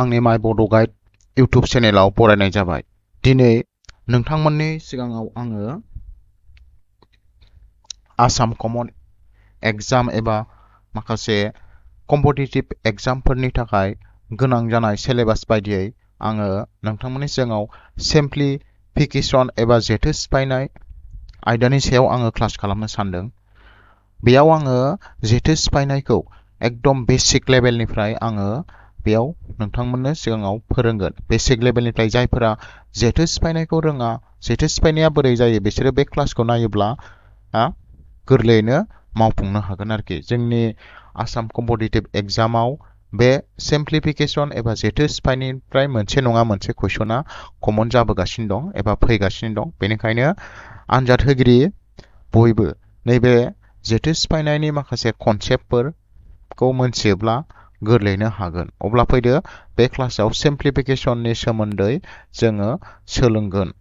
आंनि माय बड' गाइड इउट्युब चेनेलाव बरायनाय जाबाय। दिनै नोंथांमोननि सिगाङाव आङो आसाम कमन एग्जाम एबा माखासे कम्पिटिटिभ एग्जामफोरनि थाखाय गोनां जानाय सिलेबास बायदियै आङो नोंथांमोननि सिगाङाव सिम्प्लिफिकेशन एबा जेथो सिफायनाय आयदानि सायाव आङो क्लास खालामनो सानदों। बेयाव आङो जेथो सिफायनायखौ एकदम बेसिक लेभेलनिफ्राय आङो बेयाव नोंथांमोननो सिगाङाव फोरोंगोन। बेसिक लेभेलनिफ्राय जायफोरा जेथो सिफायनायखौ रोङा, जेथो सिफायनाया बोरै जायो, बिसोरो बे क्लासखौ नायोब्ला गोरलैयैनो मावफुंनो हागोन आरोखि। जोंनि आसाम कम्पिटिटिभ एग्जामाव बे सिम्प्लिफिकेशन एबा जेथो सिफायनायनिफ्राय मोनसे नङा मोनसे कुइसना कमन जाबोगासिनो दं एबा फैगासिनो दं। बेनिखायनो आनजाद होगिरि बयबो नैबे जेथो सिफायनायनि माखासे कनसेप्टफोरखौ मोनथियोब्ला गोरलैनो हागोन। अब्ला फैदो बे क्लासाव सिम्प्लिफिकेशननि सोमोन्दै जोङो सोलोंगोन।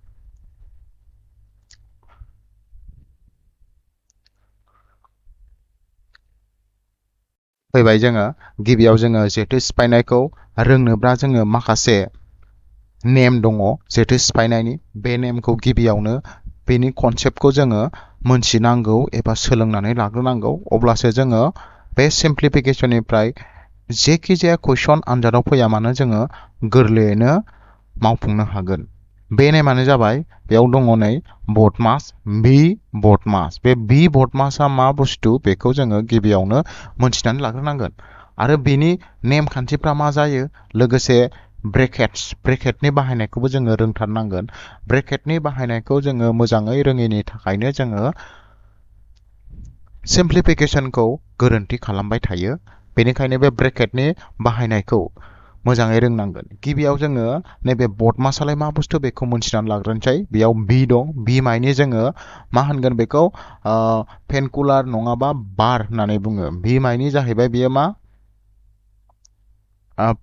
फैबाय जोङो गिबियाव जोङो जेथो सिफायनायखौ रोंनोब्ला जोङो माखासे नेम दङ जेथो सिफायनायनि। बे नेमखौ गिबियावनो बेनि कनसेप्टखौ जोङो मोनथिनांगौ एबा सोलोंनानै लाग्रोनांगौ। अब्लासो जोङो बे सिम्प्लिफिकेशननिफ्राय जेखि जाया कुइसन आनजादाव फैया मानो जोङो गोरलैयैनो मावफुंनो हागोन। बे नेमानो जाबाय, बेयाव दङ नै बदमास, बि बदमास। बे बि बदमासआ मा बुस्थु बेखौ जोङो गिबियावनो मोनथिनानै लाग्रोनांगोन। आरो बेनि नेमखान्थिफ्रा मा जायो, लोगोसे ब्रेकेटनि बाहायनायखौबो जोङो रोंथारनांगोन। ब्रेकेटनि बाहायनायखौ जोङो मोजाङै रोङैनि थाखायनो जोङो सिम्प्लिफिकेशनखौ गोरोन्थि खालामबाय थायो। बेनिखायनो बे ब्रेकेटनि बाहायनायखौ मोजाङै रोंनांगोन। गिबियाव जोङो नैबे बदमासालाय मा बुस्थु बेखौ मोनथिनानै लाग्रोनोसै। बेयाव बि दं, बि मायनि जोङो मा होनगोन बेखौ पेनकुलार नङाबा बार होननानै बुङो। बि मायनि जाहैबाय बेयो मा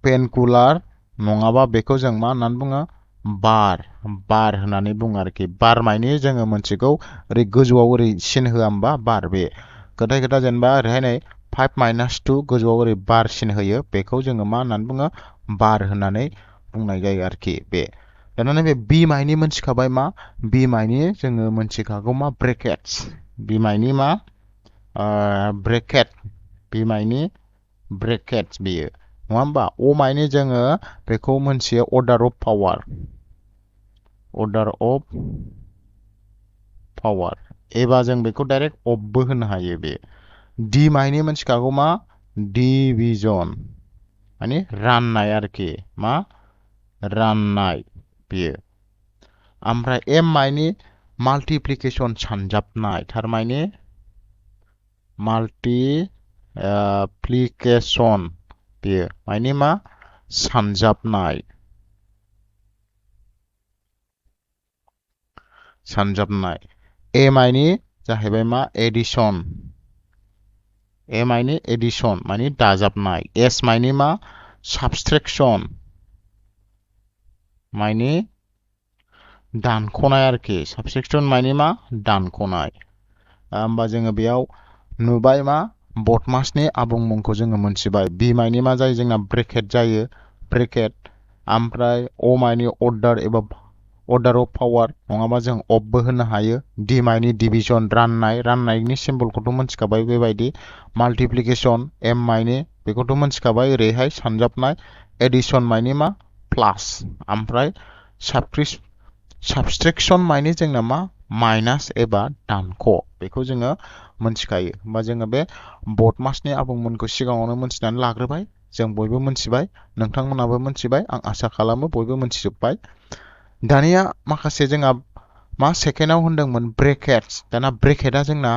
पेनकुलार नङाबा बेखौ जों मा होननानै बुङो, बार होननानै बुङो आरोखि। बार मायनि जोङो मोनथिगौ ओरै गोजौआव ओरै सिन होआ होमबा बार। बे खोथा जेनेबा ओरैहाय नै 5 - 2 गोजौआव ओरै बार सिन होयो, बेखौ जोङो मा होननानै बुङो, बार होननानै बुंनाय जायो आरोखि। बे दाना नैबे बि मायनि मोनथिखाबाय मा, बि मायनि जोङो मोनथिखागौ मा ब्रेकेट्स। बि मायनि मा ब्रेकेट, बि मायनि ब्रेकेट्स बेयो नङा होमबा। अ मायनि जोङो बेखौ मोनथियो order of power, order of power. एबा जों बेखौ डाइरेक्ट अफबो होनो हायो। बे डि मायनि मोनथिखागौ मा डिभिजन, माने राननाय आरोखि, मा राननाय बेयो। ओमफ्राय एम मायनि माल्टिप्लिकेशन सानजाबनाय, थारमाने माल्टिप्लिकेशन बेयो माने मा सानजाबनाय, सानजाबनाय। ए मायनि जाहैबाय मा एडिशन, ए मायनि एडिशन माने दाजाबनाय। एस मायनि मा साबस्ट्रेक्शन माने दानख'नाय आरोखि। साबस्ट्रेक्शन माने मा दानख'नाय। होमबा जोङो बेयाव नुबाय मा बदमासनि आबुं मुंखौ जोङो मोनथिबाय। बि मायनि मा जायो जोंना ब्रेकेट जायो, ब्रेकेट। ओमफ्राय अ मायनि अर्डार एबा अर्डार अफ पावार नङाबा जों अफबो होनो हायो। डि मायनि डिभिजन, राननाय, राननायनि सिम्बलखौथ' मोनथिखाबाय बेबायदि। माल्टिप्लिकेशन एम मायनि बेखौथ' मोनथिखाबाय ओरैहाय सानजाबनाय। एडिशन मायनि मा प्लास। ओमफ्राय साबस्ट्रेक्शन मायनि जोंना मा माइनास एबा दानख', बेखौ जोङो मोनथिखायो। होमबा जोङो बे बदमासनि आबुं मुंखौ सिगाङावनो मोनथिनानै लाग्रोबाय। जों बयबो मोनथिबाय, नोंथांमोनाबो मोनथिबाय, आं आसा खालामो बयबो मोनथिजोब्बाय। दानिया माखासे जोंहा मा सेकेन्डआव होनदोंमोन ब्रेकेट्स। दाना ब्रेकेटआ जोंना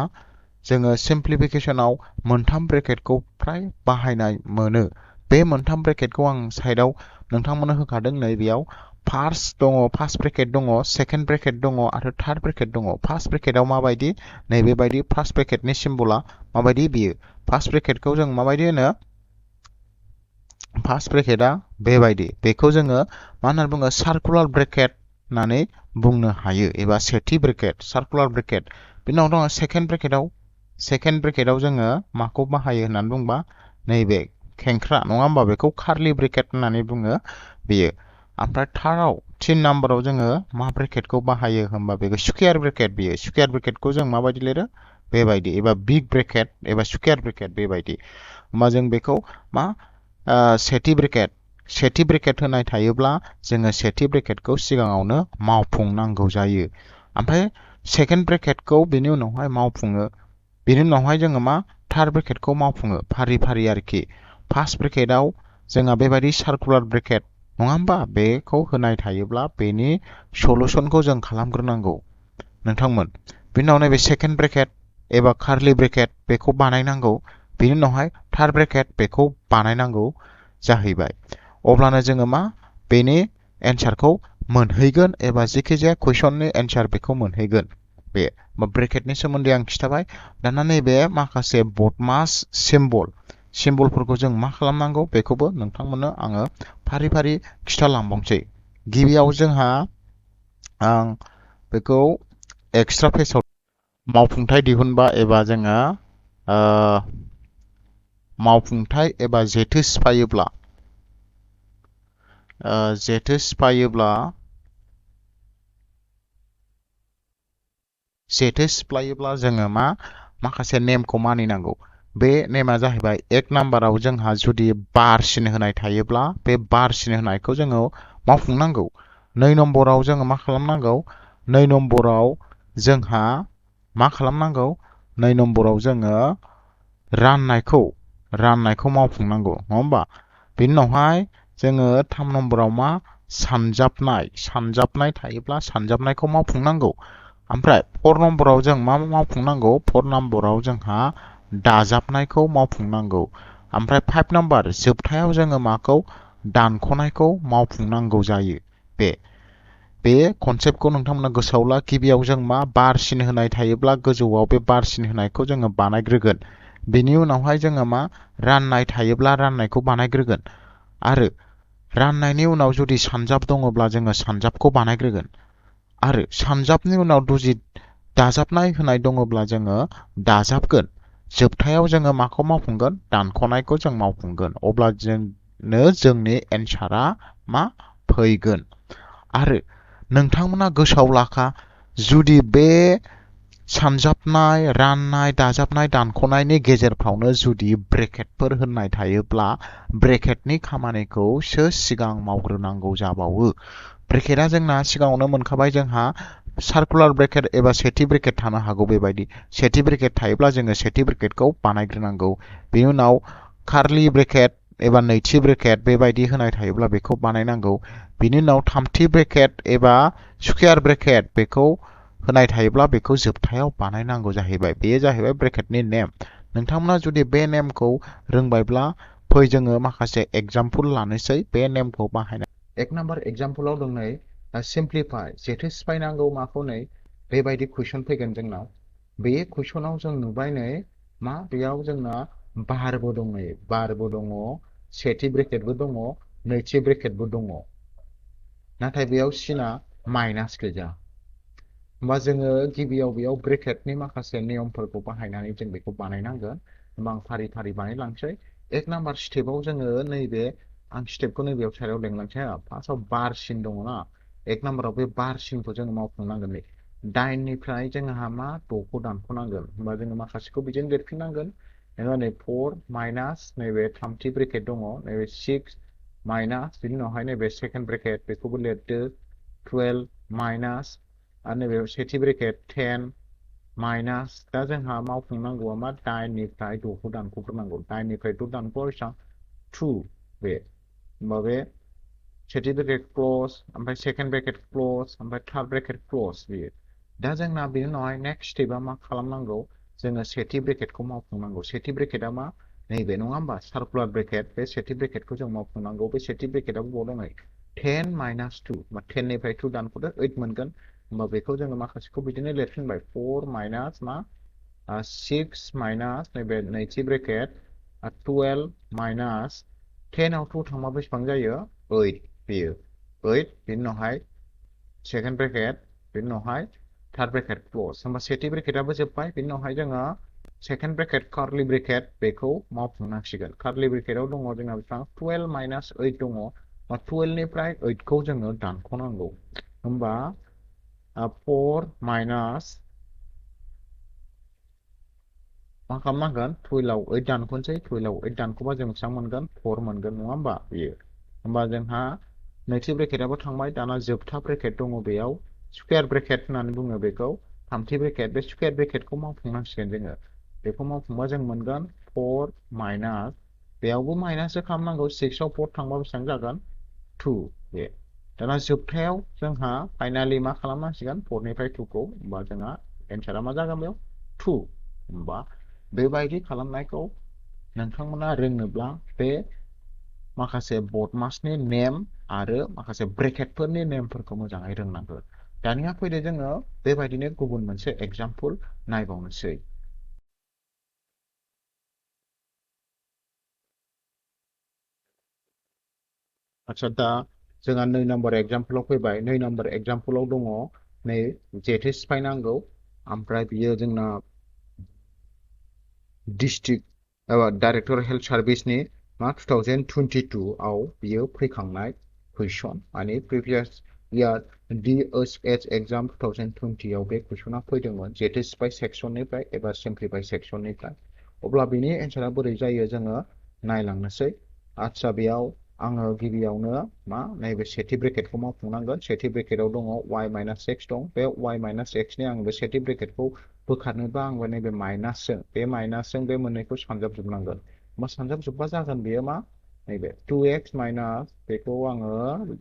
जोङो सिम्प्लिफिकेशनाव मोनथाम ब्रेकेटखौ फ्राय बाहायनाय मोनो। बे मोनथाम ब्रेकेटखौ आं साइडआव नोंथांमोननो होखादों। नै बेयाव फार्स्ट दङ, फार्स्ट ब्रेकेट दङ, सेकेन्ड ब्रेकेट दङ आरो थार्ड ब्रेकेट दङ। फार्स्ट ब्रेकेटआव माबायदि, नैबेबायदि फार्स्ट ब्रेकेटनि सिम्बला माबायदि बियो। फार्स्ट ब्रेकेटखौ जों माबायदि होनो, फार्स्ट ब्रेकेटआ बेबायदि। बेखौ जोङो मा होननानै बुङो, सार्कुलार ब्रेकेट होननानै बुंनो हायो एबा सेथि ब्रेकेट, सार्कुलार ब्रेकेट। बिनि उनाव दङ सेकेन्ड ब्रेकेटआव जोङो माखौ बाहायो होननानै बुंबा नैबे खेंख्रा नङा होमबा बेखौ कार्लि ब्रेकेट होननानै बुङो बेयो ओमफ्राय थार्डआव 3 नाम्बाराव जोङो मा ब्रेकेटखौ बाहायो होमबा बेखौ स्कुयार ब्रेकेट बेयो स्कुयार ब्रेकेटखौ जों माबायदि लिरो बेबायदि एबा बिग ब्रेकेट एबा स्कुयार ब्रेकेट बेबायदि होमबा जों बेखौ मा सेथि ब्रेकेट होनाय थायोब्ला जोङो सेथि ब्रेकेटखौ सिगाङावनो मावफुंनांगौ जायो ओमफ्राय सेकेन्ड ब्रेकेटखौ बेनि उनावहाय मावफुङो बेनि उनावहाय जोङो मा थार्ड ब्रेकेटखौ मावफुङो फारि फारि आरोखि फार्स्ट ब्रेकेटआव जोंहा बेबायदि सार्कुलार ब्रेकेट नङा होमबा बेखौ होनाय थायोब्ला बेनि सलुसनखौ जों खालामग्रोनांगौ नोंथांमोन बेनि उनाव नैबे सेकेन्ड ब्रेकेट एबा कार्लि ब्रेकेट बेखौ बानायनांगौ बेनि उनावहाय थार्ड ब्रेकेट बेखौ बानायनांगौ जाहैबाय अब्लानो जोङो मा बेनि एन्सारखौ मोनहैगोन एबा जेखिजाया कुइसननि एन्सार बेखौ मोनहैगोन बे ब्रेकेटनि सोमोन्दै आं खिथाबाय दाना नैबे माखासे बदमास सिम्बलफोरखौ जों मा खालामनांगौ बेखौबो नोंथांमोननो आङो फारि फारि खिथालांबावसै गिबियाव जोंहा आं बेखौ एक्सट्रा पेजआव मावफुंथाय दिहुनबा एबा जोङो मावफुंथाय एबा जेथो सिफ्लायोब्ला जोङो माखासे नेमखौ मानिनांगौ बे नेमा जाहैबाय एक नाम्बाराव जोंहा जुदि बारसिन होनाय थायोब्ला बे बारसिन होनायखौ जोङो मावफुंनांगौ 2 नम्बराव जोङो मा खालामनांगौ 2 नम्बराव जोंहा मा खालामनांगौ 2 नम्बराव जोङो राननायखौ मावफुंनांगौ नङा होमबा बेनि उनावहाय जोङो 3 नम्बराव मा सानजाबनाय थायोब्ला सानजाबनायखौ मावफुंनांगौ ओमफ्राय 4 नम्बराव जों मा मावफुंनांगौ 4 नम्बराव जोंहा दाजाबनायखौ मावफुंनांगौ ओमफ्राय 5 नम्बर जोबथायाव जोङो माखौ दानख'नायखौ मावफुंनांगौ जायो बे कनसेप्टखौ नोंथांमोना गोसोआव ला गिबियाव जों मा बारसिन होनाय थायोब्ला गोजौआव बे बारसिन होनायखौ जोङो बानायग्रोगोन बेनि उनावहाय जोङो मा राननाय थायोब्ला राननायखौ बानायग्रोगोन आरो राननायनि उनाव जुदि सानजाब दङब्ला जोङो सानजाबखौ बानायग्रोगोन आरो सानजाबनि उनाव दाजाबनाय होनाय दङब्ला जोङो दाजाबगोन जोबथायाव जोङो माखौ मावफुंगोन दानख'नायखौ जों मावफुंगोन अब्ला जोंनि एन्सारा मा फैगोन आरो नोंथांमोना गोसोआव लाखा जुदि बे सानजाबनाय राननाय दाजाबनाय दानख'नायनि गेजेरफ्रावनो जुदि ब्रेकेटफोर होननाय थायोब्ला ब्रेकेटनि खामानिखौसो सिगां मावग्रोनांगौ जाबावो ब्रेकेटआ जोंना सिगाङावनो मोनखाबाय जोंहा सार्कुलार ब्रेकेट एबा सेथि ब्रेकेट थानो हागौ बेबायदि सेथि ब्रेकेट थायोब्ला जोङो सेथि ब्रेकेटखौ बानायग्रोनांगौ बेनि उनाव कार्लि ब्रेकेट एबा नैथि ब्रेकेट बेबायदि होनाय थायोब्ला बेखौ बानायनांगौ बिनि उनाव थामथि ब्रेकेट एबा स्कुयार ब्रेकेट बेखौ होनाय थायोब्ला बेखौ जोबथायाव बानायनांगौ जाहैबाय बेयो जाहैबाय ब्रेकेटनि नेम नोंथांमोना जुदि बे नेमखौ रोंबायब्ला फै जोङो माखासे एग्जाम्पल लानोसै बे नेमखौ बाहायनाय 1 नाम्बार एग्जाम्पलाव दं नै सिम्प्लिफाइ जेथो सिफायनांगौ माखौ नै बेबायदि कुइसन फैगोन जोंनाव बे कुइसनाव जों नुबाय नै मा बेयाव जोंना बारबो दं नै बारबो दङ सेथि ब्रेकेटबो दङ नैथि ब्रेकेटबो दङ नाथाय बेयाव सिना माइनास गोजा होमबा जोङो गिबियाव बेयाव ब्रेकेटनि माखासे नियमफोरखौ बाहायनानै जों बेखौ बानायनांगोन होमबा आं फारि फारि बानायलांसै 1 नाम्बार स्टेपाव जोङो नैबे आं स्टेपखौ नैबेयाव साइडआव लेंलांसै फार्स्टआव बारसिन दङना 1 नाम्बाराव बे बारसिनखौ जोङो मावफुंनांगोन नै 9निफ्राय जोंहा मा 6खौ दानख'नांगोन होमबा जोङो माखासेखौ बिदिनो लिरफिननांगोन नोङो नै 4 माइनास नैबे थामथि ब्रेकेट दङ नैबे 6 माइनास बिनि उनावहाय नैबे सेकेन्ड ब्रेकेट बेखौबो लिरदो 12 माइनास आरो नैबे सेथि ब्रेकेट 10 माइनास दा जोंहा मावफुंनांगौआ मा 9निफ्राय 6खौ दानख'ग्रोनांगौ 9निफ्राय 6 दानख' बेसेबां 2 बे होमबा बे सेथि ब्रेकेट क्लज ओमफ्राय सेकेन्ड ब्रेकेट क्लज ओमफ्राय थार्ड ब्रेकेट क्लज बेयो दा जोंना बेनि उनावहाय नेक्स्ट स्टेपआ मा खालामनांगौ जोङो सेथि ब्रेकेटखौ मावफुंनांगौ सेथि ब्रेकेटआ मा नैबे नङा होमबा सार्कुलार ब्रेकेट बे सेथि ब्रेकेटखौ जों मावफुंनांगौ बे सेथि ब्रेकेटआव बबाव दङ 10 माइनास 2 होमबा 10निफ्राय 2 दानख'दो 8 मोनगोन होमबा बेखौ जोङो माखासेखौ बिदिनो लिरफिनबाय 4 माइनास मा 6 माइनास नैबे नैथि ब्रेकेट 12 माइनास 10 आव 2 थांबा बेसेबां जायो 8 बेयो 8 बेनि उनावहाय सेकेन्ड ब्रेकेट बेनि उनावहाय थार्ड ब्रेकेट क्लज होमबा सेथि ब्रेकेटआबो जोब्बाय बेनि उनावहाय जोङो सेकेन्ड ब्रेकेट कार्लि ब्रेकेट बेखौ मावफुंनांसिगोन कार्लि ब्रेकेटआव दङ जोंना बेसेबां 12 माइनास 8 दङ 12 निफ्राय 8 खौ जोङो दानख'नांगौ होमबा 4 माइनास मा खालामनांगोन 12 आव 8 दानख'नोसै 12 आव 8 दानख'बा जों बेसेबां मोनगोन 4 मोनगोन नङा होमबा बेयो होमबा जोंहा नैथि ब्रेकेटआबो थांबाय दाना जोबथा ब्रेकेट दङ बेयाव स्कुवेर ब्रेकेट होननानै बुङो बेखौ थामथि ब्रेकेट बे स्कुवेर ब्रेकेटखौ मावफुंनांसिगोन जोङो बेखौ मावफुंबा जों मोनगोन 4 माइनास बेयावबो माइनाससो खालामनांगौ 6 आव 4 थांबा बेसेबां जागोन 2 बे दाना जोबथायाव जोंहा फाइनालि मा खालामनांसिगोन 4 निफ्राय 2 खौ होमबा जोंहा एन्सारा मा जागोन बेयाव 2 होमबा बेबायदि खालामनायखौ नोंथांमोना रोंनोब्ला बे माखासे बर्डमासनि नेम आरो माखासे ब्रेकेटफोरनि नेमफोरखौ मोजाङै रोंनांगोन दानिया फैदो जोङो बेबायदिनो गुबुन मोनसे एग्जाम्पल नायबावनोसै आच्छा दा जोंहा 2 नम्बर एग्जाम्पलाव फैबाय 2 नम्बर एग्जाम्पलाव दङ नै जेथो सिफायनांगौ ओमफ्राय बियो जोंना डिस्ट्रिक्ट डाइरेक्टर हेल्थ सार्भिसनि मा 2022 आव बियो फैखांनाय कुइसन माने प्रिभियास इयार DSS एग्जाम 2020 आव बे कुइसना फैदोंमोन जेथो सिफाय सेक्सननिफ्राय एबा सिम्प्लिफाइ सेक्सननिफ्राय अब्ला बिनि एन्सारा बोरै जायो जोङो नायलांनोसै आच्छा बेयाव आङो गिबियावनो मा नैबे सेथि ब्रेकेटखौ मावफुंनांगोन सेथि ब्रेकेटआव दङ y माइनास x दं बे y माइनास x नि आं बे सेथि ब्रेकेटखौ बोखारनोबा आंबो नैबे माइनासजों बे माइनासजों बे मोननैखौ सानजाबजोबनांगोन मा सानजाबजोबबा जागोन बेयो मा नैबे 2x माइनास बेखौ आङो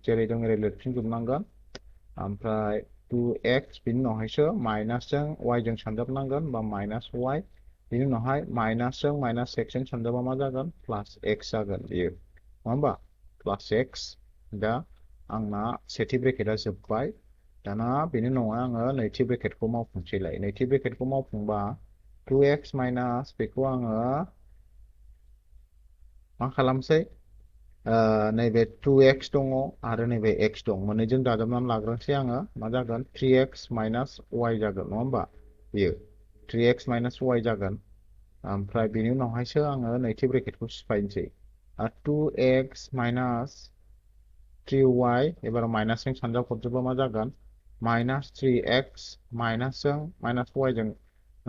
जेरै दं ओरै लिरफिनजोबनांगोन ओमफ्राय 2x बिनि उनावहायसो माइनासजों y जों सानजाबनांगोन बा माइनास y बिनि उनावहाय माइनासजों माइनास x जों सानजाबा मा जागोन प्लास x जागोन बेयो नङा होमबा प्लास x दा आंना सेथि ब्रेकेटआ जोब्बाय दाना बेनि उनावहाय आङो नैथि ब्रेकेटखौ मावफुंसैलाय नैथि ब्रेकेटखौ मावफुंबा 2x माइनास बेखौ आङो मा खालामसै नैबे 2x दङ आरो नैबे x दं मोननैजों दाजाबनानै लाग्रोनोसै आङो मा जागोन 3x माइनास y जागोन नङा होमबा बेयो 3x माइनास y जागोन ओमफ्राय बेनि उनावहायसो आङो नैथि ब्रेकेटखौ सिफायनोसै 2x माइनास 3y एबार माइनासजों सानजाबहरजोबा मा जागोन माइनास 3x माइनासजों माइनास y जों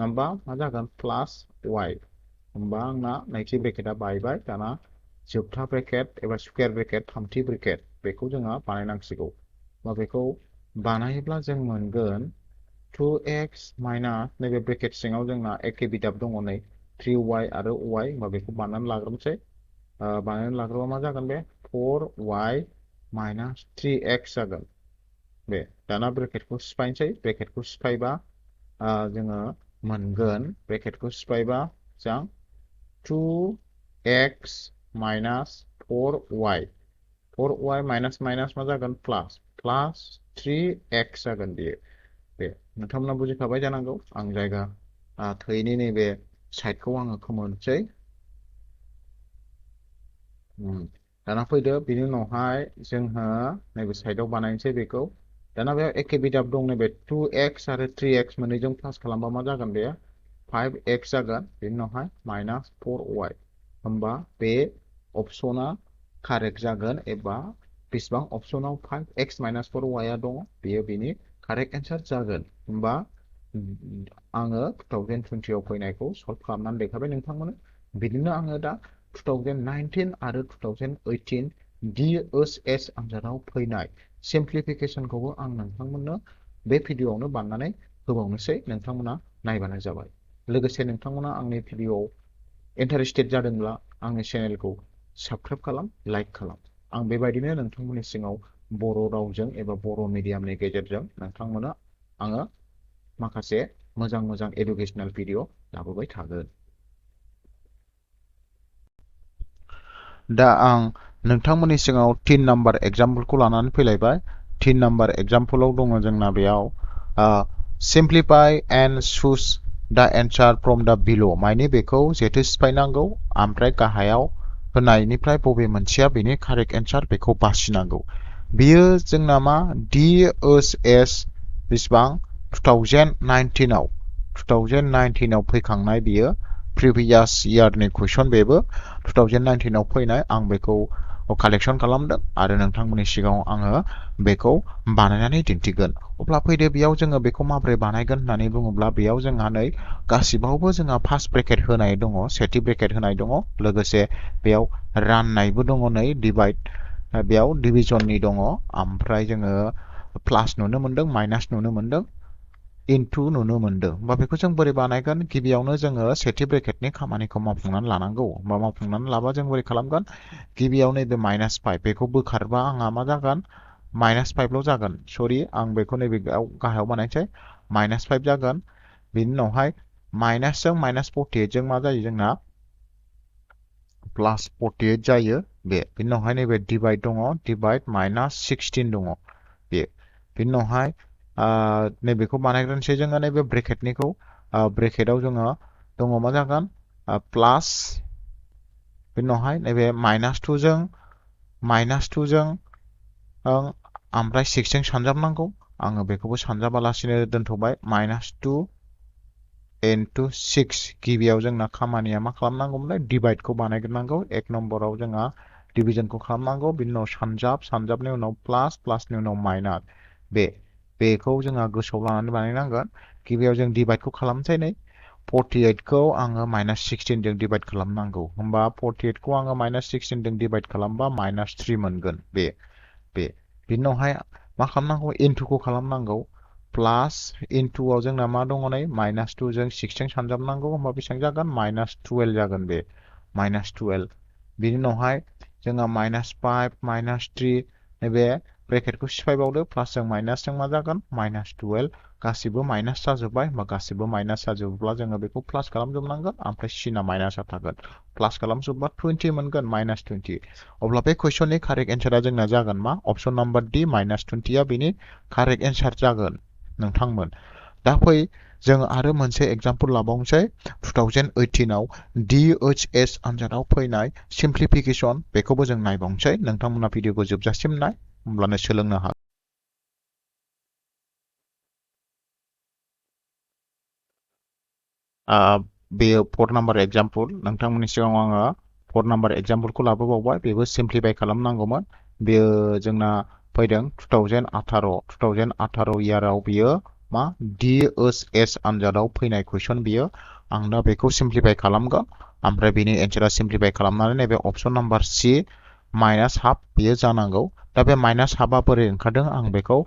होमबा मा जागोन प्लास y होमबा आंना नैथि ब्रेकेटआ बायबाय दाना जोबथा ब्रेकेट एबा स्कुवेर ब्रेकेट थामथि ब्रेकेट बेखौ जोङो बानायनांसिगौ बा बेखौ बानायोब्ला जों मोनगोन 2x माइनास नैबे ब्रेकेट सिङाव जोंना एखे बिदाब दङ नै 3y आरो y होमबा बेखौ बानायनानै लाग्रोनोसै बानायनानै लाग्रोबा मा जागोन बे 4y माइनास 3x जागोन बे दाना ब्रेकेटखौ सिफायनोसै ब्रेकेटखौ सिफायबा जोङो मोनगोन ब्रेकेटखौ सिफायबा जों 2x minus 4y 4y minus minus मा जागोन प्लास प्लास 3x जागोन बेयो बे नोंथांमोना बुजिखाबाय जानांगौ आं जायगा थैनि नैबे साइडखौ आङो खोमोरनोसै दाना फैदो बिनि उनावहाय जोंहा नैबे साइडआव बानायनोसै बेखौ दाना बेयाव एखे बिदाब दं नैबे 2x आरो 3x मोननैजों प्लास खालामबा मा जागोन बेयो 5x जागोन बेनि उनावहाय माइनास 4y होमबा बे अपसना कारेक्ट जागोन एबा बेसेबां अपसनाव 5x माइनास 4y दङ बेयो बेनि कारेक्ट एन्सार जागोन होमबा आङो 2020 आव फैनायखौ सल्भ खालामनानै देखायबाय नोंथांमोननो बिदिनो आङो दा 2019 आरो 2018 DSS आनजादाव फैनाय सिम्प्लिफिकेशनखौबो आं नोंथांमोननो बे भिडिअआवनो बानायनानै होबावनोसै नोंथांमोना नायबानो जाबाय लोगोसे नोंथांमोना आंनि भिडिअआव इन्टारेस्टेड जादोंब्ला आंनि चेनेलखौ साबस्क्राइब खालाम लाइक खालाम आं बेबायदिनो नोंथांमोननि सिङाव बर' रावजों एबा बर' मिडियामनि गेजेरजों नोंथांमोना आङो माखासे मोजां मोजां एडुकेसनेल भिडिअ लाबोबाय थागोन दा आं नोंथांमोननि सिगाङाव 3 नाम्बार एग्जाम्पलखौ लानानै फैलायबाय 3 नाम्बार एग्जाम्पलाव दङ जोंना बेयाव सिम्प्लिफाइ एन्ड चुज दा एन्सार फ्रम दा बिल' माने बेखौ जेथो सिफायनांगौ ओमफ्राय गाहायाव होनायनिफ्राय बबे मोनसेया बेनि कारेक्ट एन्सार बेखौ बासिनांगौ बियो जोंना मा DSS बेसेबां 2019 आव 2019 आव फैखांनाय बियो प्रिभियास इयारनि कुइसन बेबो 2019 आव फैनाय आं बेखौ कालेक्शन खालामदों आरो नोंथांमोननि सिगाङाव आङो बेखौ बानायनानै दिन्थिगोन अब्ला फैदो बेयाव जोङो बेखौ माबोरै बानायगोन होननानै बुङोब्ला बेयाव जोंहा नै गासिबावबो जोंहा फार्स्ट ब्रेकेट होनाय दङ सेथि ब्रेकेट होनाय दङ लोगोसे बेयाव राननायबो दङ नै डिभाइड बेयाव डिभिजननि दङ ओमफ्राय जोङो प्लास नुनो मोन्दों माइनास नुनो मोन्दों इनटु नुनो मोन्दों होमबा बेखौ जों बोरै बानायगोन गिबियावनो जोङो सेथि ब्रेकेटनि खामानिखौ मावफुंनानै लानांगौ होमबा मावफुंनानै लाबा जों बोरै खालामगोन गिबियाव नैबे -5 बेखौ बोखारबा आंहा मा जागोन -5ल' जागोन सरि आं बेखौ नैबे गाहायाव बानायनोसै -5 जागोन बिनि उनावहाय माइनासजों -48 जों मा जायो जोंना +48 जायो बिनि उनावहाय नैबे डिभाइड दङ डिभाइड -16 दङ बिनि उनावहाय नैबेखौ बानायग्रोनोसै जोङो नैबे ब्रेकेटनिखौ ब्रेकेटाव जोङो दङ मा जागोन प्लास बिनि उनावहाय नैबे -2 जों ओमफ्राय 6 जों सानजाबनांगौ आङो बेखौबो सानजाबालासिनो दोनथ'बाय -2 into 6 गिबियाव जोंना खामानिया मा खालामनांगौमोनलाय डिभाइडखौ बानायग्रोनांगौ 1 नम्बराव जोंहा डिभिजनखौ खालामनांगौ बिनि उनाव सानजाबनि उनाव प्लासनि उनाव माइनास बेखौ जोंहा गोसोआव लानानै बानायनांगोन गिबियाव जों डिभाइडखौ खालामसै नै 48खौ आङो -16 जों डिभाइड खालामनांगौ होमबा 48खौ आङो -16 जों डिभाइड खालामबा -3 मोनगोन बिनि उनावहाय मा खालामनांगौ इनटुखौ खालामनांगौ प्लास इनटुआव जोंना मा दङ नै -2 जों 6 जों सानजाबनांगौ होमबा बेसेबां जागोन -12 जागोन बे -12 बिनि उनावहाय जोंहा -5 -3 नैबे ब्रेकेटखौ सिफायबावदो प्लासजों माइनासजों मा जागोन -12 गासिबो माइनास जाजोब्बाय होमबा गासिबो माइनास जाजोबोब्ला जोङो बेखौ प्लास खालामजोबनांगोन ओमफ्राय सिना माइनासा थागोन प्लास खालामजोबबा 20 मोनगोन -20 अब्ला बे कुइसननि कारेक्ट एन्सारा जोंना जागोन मा अपसन नाम्बार डि -20आ बेनि कारेक्ट एन्सार जागोन नोंथांमोन दा फै जों आरो मोनसे एग्जाम्पल लाबावनोसै 2018 आव DHS आनजादाव फैनाय सिम्प्लिफिकेशन बेखौबो जों नायबावनोसै नोंथांमोना भिडिअखौ जोबजासिम नाय होमब्लानो सोलोंनो हागोन बेयो 4 नाम्बार एग्जाम्पल नोंथांमोननि सिगाङाव आङो 4 नाम्बार एग्जाम्पलखौ लाबोबावबाय बेबो सिम्प्लिफाइ खालामनांगौमोन बेयो जोंना फैदों 2018 इयाराव बियो मा DHS आनजादाव फैनाय कुइसन बियो आं दा बेखौ सिम्प्लिफाइ खालामगोन ओमफ्राय बेनि एन्सारा सिम्प्लिफाइ खालामनानै नैबे अपसन नाम्बार C -हाफ बेयो जानांगौ दा बे -हाफआ बोरै ओंखारदों आं बेखौ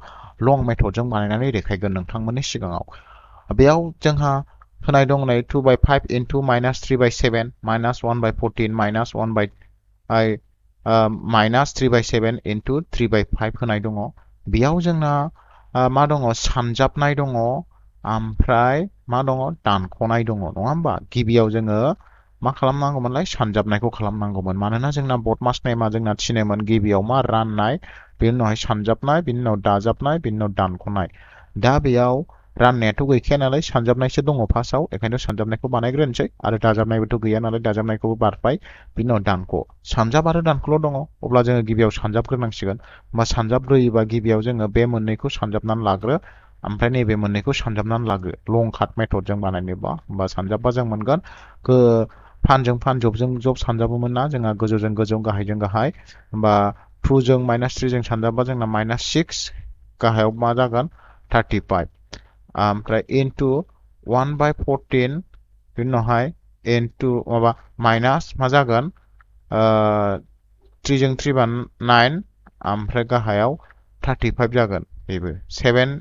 लं मेथडजों बानायनानै देखायगोन नोंथांमोननि सिगाङाव बेयाव जोंहा होनाय दं नै 2/5 into -3/7 -1/14 -3/7 into 3/5 होनाय दङ बेयाव जोंना मा दङ सानजाबनाय दङ ओमफ्राय मा दङ दानख'नाय दङ नङा होमबा गिबियाव जोङो मा खालामनांगौमोनलाय सानजाबनायखौ खालामनांगौमोन मानोना जोंना बर्ड मास नेमा जोंना थिनोमोन गिबियाव मा राननाय बेनि उनावहाय सानजाबनाय बेनि उनाव दाजाबनाय बेनि उनाव दानख'नाय दा बेयाव राननायाथ' गैखाया नालाय सानजाबनायसो दङ फार्स्टआव बेखायनो सानजाबनायखौ बानायग्रोनोसै आरो दाजाबनायबोथ' गैया नालाय दाजाबनायखौबो बारबाय बिनि उनाव दानख' सानजाब आरो दानख'ल' दङ अब्ला जोङो गिबियाव सानजाबग्रोनांसिगोन होमबा सानजाबग्रोयोबा गिबियाव जोङो बे मोननैखौ सानजाबनानै लाग्रो ओमफ्राय नैबे मोननैखौ सानजाबनानै लाग्रो लं काट मेथडजों बानायनोबा होमबा सानजाबबा जों मोनगोन फानजों फान जबजों जब सानजाबोमोन ना जोंहा गोजौजों गोजौ गाहायजों गाहाय होमबा 2 जों -3 जों सानजाबबा जोंना -6 गाहायाव मा जागोन 35 ओमफ्राय इनटु 1/14 बिनि उनावहाय इनटु माबा माइनास मा जागोन 3 जों 3 बा 9 ओमफ्राय गाहायाव 35 जागोन बेबो 7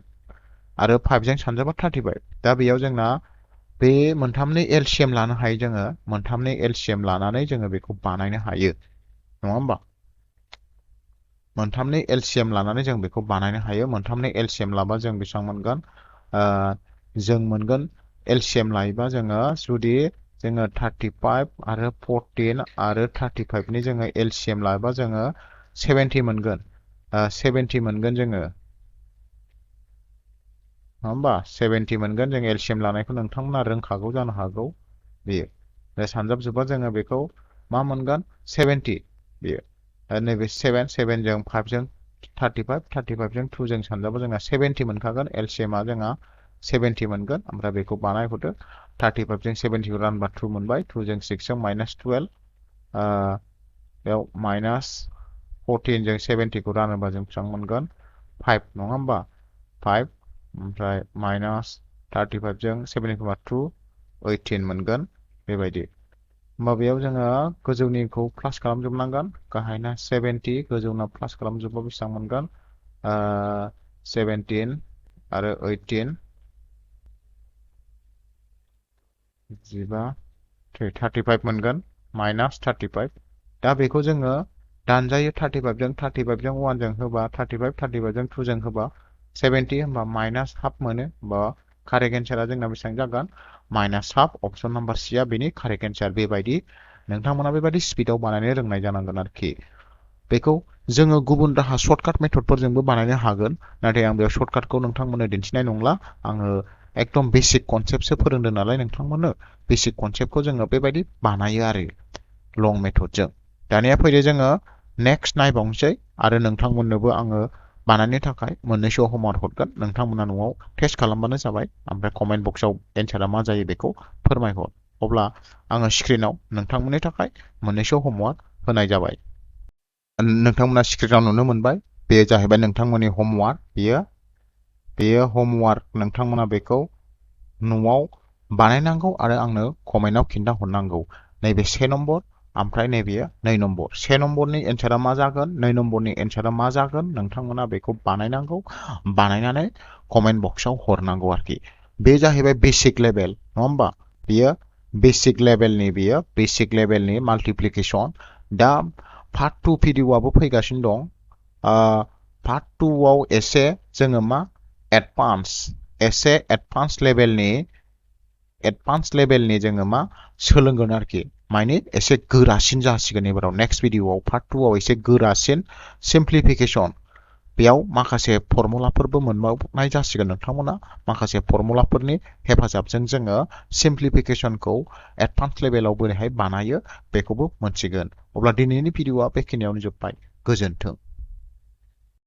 आरो 5 जों सानजाबा 35 दा बेयाव जोंना बे मोनथामनि एलसिएम लानो हायो जोङो मोनथामनि एलसिएम लानानै जोङो बेखौ बानायनो हायो नङा होमबा मोनथामनि एलसिएम लानानै जों बेखौ बानायनो हायो मोनथामनि एलसिएम लाबा जों बेसेबां मोनगोन जों मोनगोन एलसिएम लायोबा जोङो जुदि जोङो 35 आरो 14 आरो 35 नि जोङो एलसिएम लायोबा जोङो 70 मोनगोन 70 मोनगोन जोङो नङा होमबा 70 मोनगोन जों एलसिएम लानायखौ नोंथांमोना रोंखागौ जानो हागौ बेयो सानजाबजोबा जोङो बेखौ मा मोनगोन 70 बेयो नैबे 7 जों 5 जों 35 जों 2 जों सानजाबा जोंना 70 मोनखागोन एलसिएमआ जोंहा 70 मोनगोन ओमफ्राय बेखौ बानायहरदो 35 जों 70 खौ रानबा 2 मोनबाय 2 जों 6 जों -12 बेयाव -14 जों 70 खौ रानोबा जों बेसेबां मोनगोन 5 नङा होमबा 5 ओमफ्राय -35 जों 70 खौ 2 18 मोनगोन बेबायदि होमबा बेयाव जोङो गोजौनिखौ प्लास खालामजोबनांगोन गाहायना 70 गोजौना प्लास खालामजोबबा बेसेबां मोनगोन 17 आरो 18 35 मोनगोन -35 दा बेखौ जोङो दानजायो 35 जों 35 जों 1 जों होबा 35 जों 2 जों होबा 70 होमबा माइनास हाफ मोनो होमबा कारेक्ट एन्सारा जोंना बेसेबां जागोन माइनास हाफ अप्शन नाम्बार सिया बेनि कारेक्ट एन्सार बेबायदि नोंथांमोना बेबायदि स्पिडआव बानायनो रोंनाय जानांगोन आरोखि बेखौ जोङो गुबुन राहा सर्टकाट मेथडफोरजोंबो बानायनो हागोन नाथाय आं बेयाव सर्टकाटखौ नोंथांमोननो दिन्थिनाय नंला आङो एकदम बेसिक कनसेप्टसो फोरोंदों नालाय नोंथांमोननो बेसिक कनसेप्टखौ जोङो बेबायदि बानायो आरो लं मेथडजों दानिया फैदो जोङो नेक्स्ट नायबावनोसै आरो नोंथांमोननोबो आङो बानायनो थाखाय मोननैसो हमवार्क हरगोन नोंथांमोना न'आव टेस्ट खालामबानो जाबाय ओमफ्राय कमेन्ट बक्सआव एन्सारा मा जायो बेखौ फोरमायहर अब्ला आङो स्क्रिनाव नोंथांमोननि थाखाय मोननैसो हमवार्क होनाय जाबाय नोंथांमोना स्क्रिनाव नुनो मोनबाय बेयो जाहैबाय नोंथांमोननि हमवार्क बेयो हमवार्क नोंथांमोना बेखौ न'आव बानायनांगौ आरो आंनो कमेन्टआव खिन्थाहरनांगौ नैबे 1 नम्बर ओमफ्राय नैबे 2 नम्बर 1 नम्बरनि एन्सारा मा जागोन 2 नम्बरनि एन्सारा मा जागोन नोंथांमोना बेखौ बानायनांगौ बानायनानै कमेन्ट बक्सआव हरनांगौ आरोखि बे जाहैबाय बेसिक लेभेल नङा होमबा बेयो बेसिक लेभेलनि माल्टिप्लिकेसन दा पार्ट 2 भिडिअ'आबो फैगासिनो दं पार्ट 2 आव एसे जोङो मा एडभान्स लेभेलनि जोङो मा सोलोंगोन आरोखि माने एसे गोरासिन जासिगोन एबाराव नेक्स्ट भिडिअ'आव पार्ट 2 आव एसे गोरासिन सिम्प्लिफिकेसन बेयाव माखासे फर्मुलाफोरबो मोनबावनाय जासिगोन नोंथांमोना माखासे फर्मुलाफोरनि हेफाजाबजों जोङो सिम्प्लिफिकेसनखौ एडभान्स लेभेलाव बोरैहाय बानायो बेखौबो मोनसिगोन अब्ला दिनैनि भिडिअ'आ बेखिनियावनो जोब्बाय गोजोन्थों